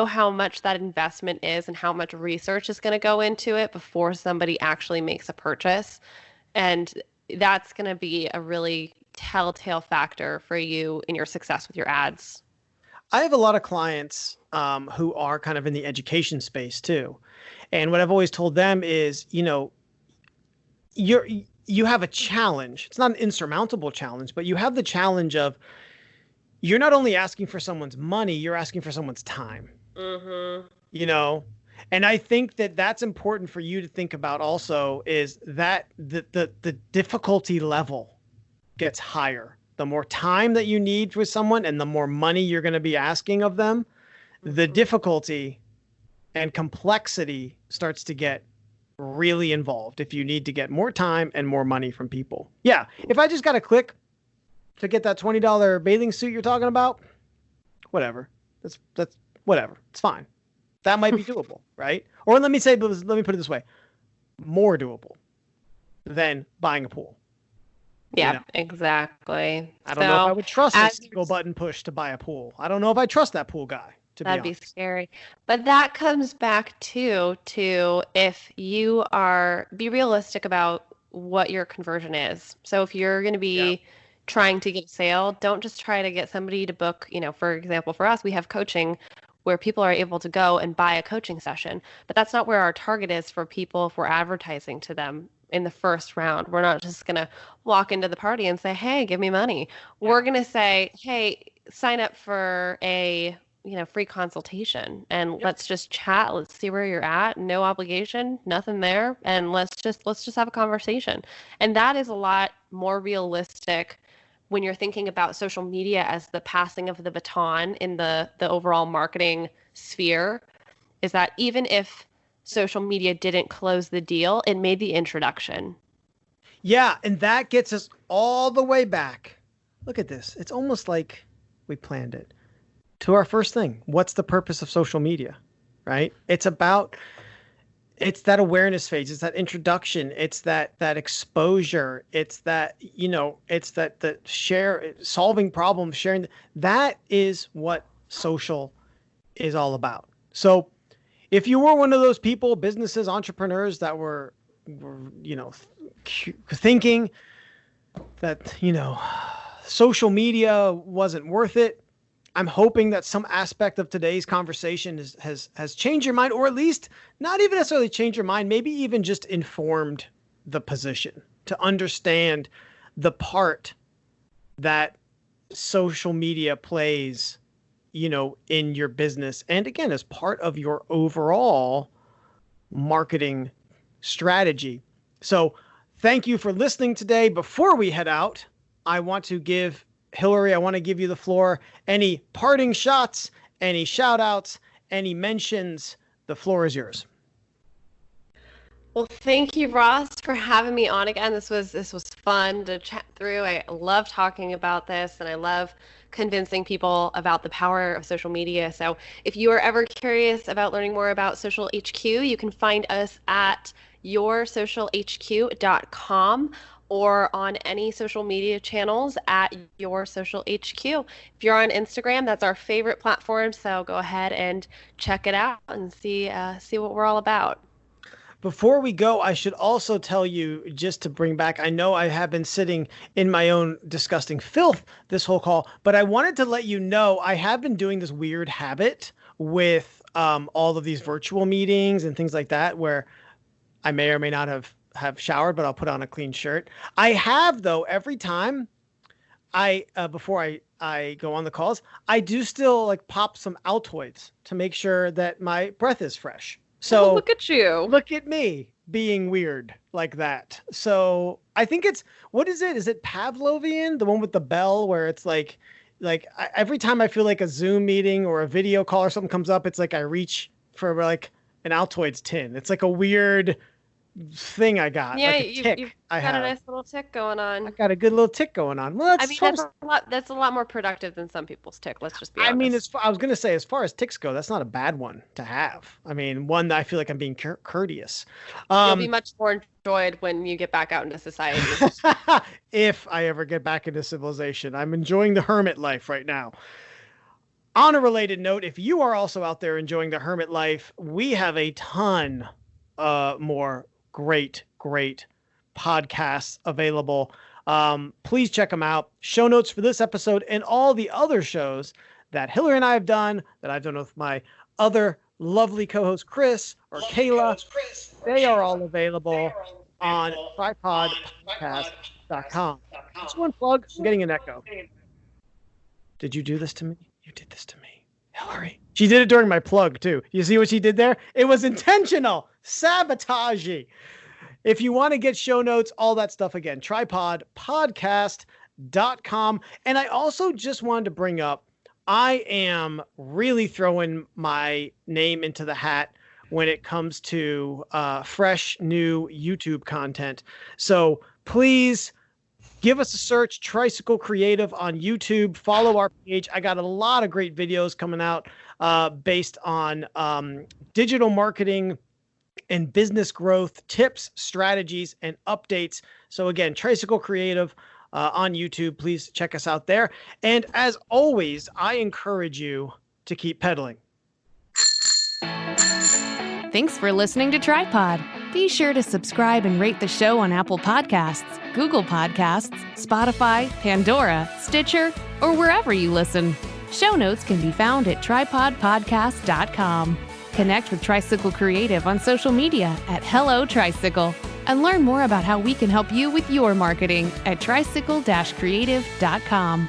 how much that investment is and how much research is going to go into it before somebody actually makes a purchase. And that's going to be a really telltale factor for you in your success with your ads. I have a lot of clients who are kind of in the education space too. And what I've always told them is, you're you have a challenge. It's not an insurmountable challenge, but you have the challenge of you're not only asking for someone's money, you're asking for someone's time, Mm-hmm. you know? And I think that that's important for you to think about also is that the difficulty level gets higher. The more time that you need with someone and the more money you're going to be asking of them, the Mm-hmm. difficulty and complexity starts to get really involved if you need to get more time and more money from people. Yeah, if I just got to click to get that $20 bathing suit you're talking about, whatever. That's whatever. It's fine. That might be doable, right? Or let me put it this way, more doable than buying a pool. You Yeah, know, exactly. I don't know if I So would trust a as single button push to buy a pool. I don't know if I trust that pool guy, to be that'd be honest. scary. But that comes back to if you be realistic about what your conversion is. So if you're going to Yeah. be trying to get a sale, don't just try to get somebody to book, for example, for us, we have coaching where people are able to go and buy a coaching session. But that's not where our target is for people if we're advertising to them in the first round. We're not just going to walk into the party and say, "Hey, give me money." We're Yeah. going to say, "Hey, sign up for a free consultation and Yep. let's just chat. Let's see where you're at. No obligation, nothing there, and let's just have a conversation." And that is a lot more realistic when you're thinking about social media as the passing of the baton in the overall marketing sphere, is that even if social media didn't close the deal, it made the introduction. Yeah, and that gets us all the way back. Look at this. It's almost like we planned it. To our first thing, what's the purpose of social media? Right? It's that awareness phase, it's that introduction, it's that exposure, it's that the share solving problems, sharing. That is what social is all about. So if you were one of those people, businesses, entrepreneurs that were thinking that social media wasn't worth it, I'm hoping that some aspect of today's conversation has changed your mind, or at least not even necessarily changed your mind, maybe even just informed the position to understand the part that social media plays, in your business. And again, as part of your overall marketing strategy. So thank you for listening today. Before we head out, I want to give Hillary, I want to give you the floor. Any parting shots, any shout outs, any mentions, the floor is yours. Well, thank you, Ross, for having me on again. This was fun to chat through. I love talking about this, and I love convincing people about the power of social media. So if you are ever curious about learning more about Social HQ, you can find us at yoursocialhq.com or on any social media channels at Your Social HQ. If you're on Instagram, that's our favorite platform. So go ahead and check it out and see what we're all about. Before we go, I should also tell you, just to bring back, I know I have been sitting in my own disgusting filth this whole call, but I wanted to let you know I have been doing this weird habit with all of these virtual meetings and things like that, where I may or may not have showered, but I'll put on a clean shirt. I have, though, every time before I go on the calls, I do still like pop some Altoids to make sure that my breath is fresh. So look at you. Look at me being weird like that. So I think what is it? Is it Pavlovian? The one with the bell where it's like every time I feel like a Zoom meeting or a video call or something comes up, it's like I reach for like an Altoids tin. It's like a weird thing I got. Yeah, like you've got a nice little tick going on. I got a good little tick going on. Well, that's a lot more productive than some people's tick. Let's just be honest. I mean, I was going to say, as far as ticks go, that's not a bad one to have. I mean, one that I feel like I'm being courteous. You'll be much more enjoyed when you get back out into society. If I ever get back into civilization. I'm enjoying the hermit life right now. On a related note, if you are also out there enjoying the hermit life, we have a ton more great podcasts available. Please check them out. Show notes for this episode and all the other shows that Hillary and I have done, that I've done with my other lovely co-host Chris or Kayla. They are all available on tripodpodcast.com. Just one plug. I'm getting an echo. Did you do this to me? You did this to me, Hillary. She did it during my plug too. You see what she did there? It was intentional. Sabotagey. If you want to get show notes, all that stuff, again, tripodpodcast.com. And I also just wanted to bring up, I am really throwing my name into the hat when it comes to fresh, new YouTube content. So please give us a search, Tricycle Creative on YouTube. Follow our page. I got a lot of great videos coming out based on digital marketing and business growth tips, strategies, and updates. So again, Tricycle Creative on YouTube. Please check us out there. And as always, I encourage you to keep pedaling. Thanks for listening to Tripod. Be sure to subscribe and rate the show on Apple Podcasts, Google Podcasts, Spotify, Pandora, Stitcher, or wherever you listen. Show notes can be found at tripodpodcast.com. Connect with Tricycle Creative on social media at Hello Tricycle, and learn more about how we can help you with your marketing at tricycle-creative.com.